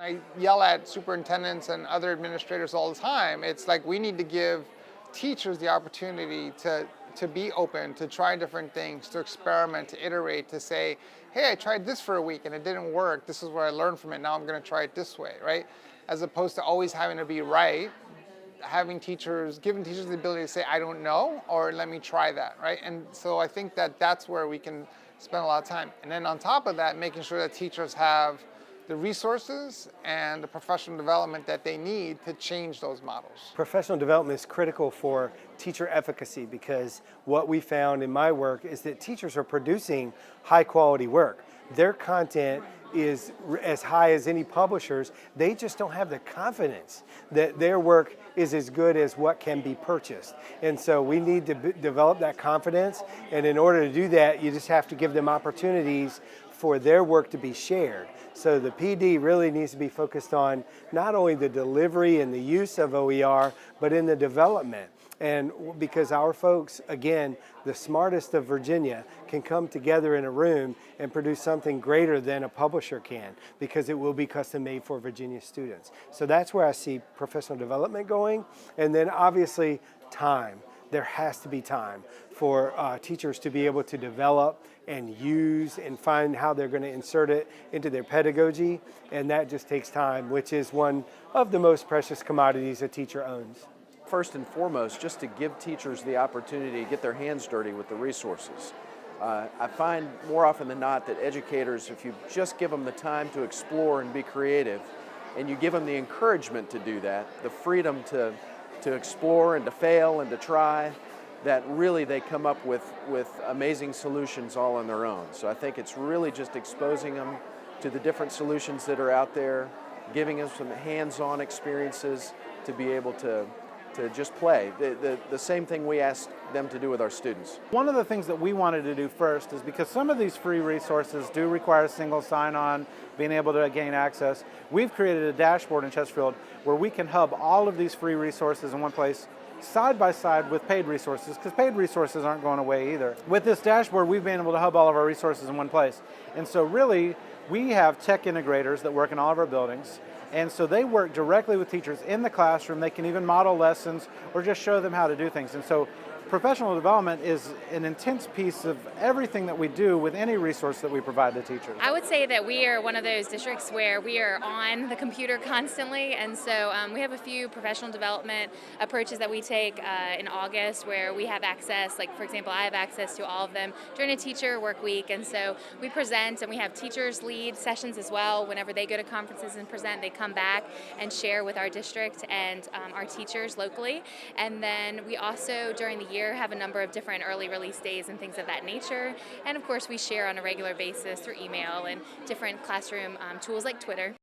I yell at superintendents and other administrators all the time. It's like we need to give teachers the opportunity to be open, to try different things, to experiment, to iterate, to say, hey, I tried this for a week and it didn't work. This is what I learned from it. Now I'm going to try it this way, right? As opposed to always having to be right, giving teachers the ability to say, I don't know, or let me try that, right? And so I think that that's where we can spend a lot of time. And then on top of that, making sure that teachers have the resources and the professional development that they need to change those models. Professional development is critical for teacher efficacy because what we found in my work is that teachers are producing high quality work. Their content is as high as any publishers. They just don't have the confidence that their work is as good as what can be purchased. And so we need to develop that confidence. And in order to do that, you just have to give them opportunities for their work to be shared. So the PD really needs to be focused on not only the delivery and the use of OER, but in the development. And because our folks, again, the smartest of Virginia, can come together in a room and produce something greater than a publisher can, because it will be custom made for Virginia students. So that's where I see professional development going. And then obviously time. There has to be time for teachers to be able to develop and use and find how they're going to insert it into their pedagogy. And that just takes time, which is one of the most precious commodities a teacher owns. First and foremost, just to give teachers the opportunity to get their hands dirty with the resources. I find more often than not that educators, if you just give them the time to explore and be creative, and you give them the encouragement to do that, the freedom to explore and to fail and to try, that really they come up with amazing solutions all on their own. So I think it's really just exposing them to the different solutions that are out there, giving them some hands-on experiences to be able to just play. The same thing we ask them to do with our students. One of the things that we wanted to do first is because some of these free resources do require single sign-on, being able to gain access, we've created a dashboard in Chesterfield where we can hub all of these free resources in one place side by side with paid resources, because paid resources aren't going away either. With this dashboard, we've been able to hub all of our resources in one place. And so really, we have tech integrators that work in all of our buildings. And so they work directly with teachers in the classroom. They can even model lessons or just show them how to do things. And so professional development is an intense piece of everything that we do with any resource that we provide to teachers. I would say that we are one of those districts where we are on the computer constantly, and so we have a few professional development approaches that we take in August where we have access, like for example, I have access to all of them during a teacher work week, and so we present and we have teachers lead sessions as well. Whenever they go to conferences and present, they come back and share with our district and our teachers locally. And then we also, during the year, have a number of different early release days and things of that nature. And of course, we share on a regular basis through email and different classroom tools like Twitter.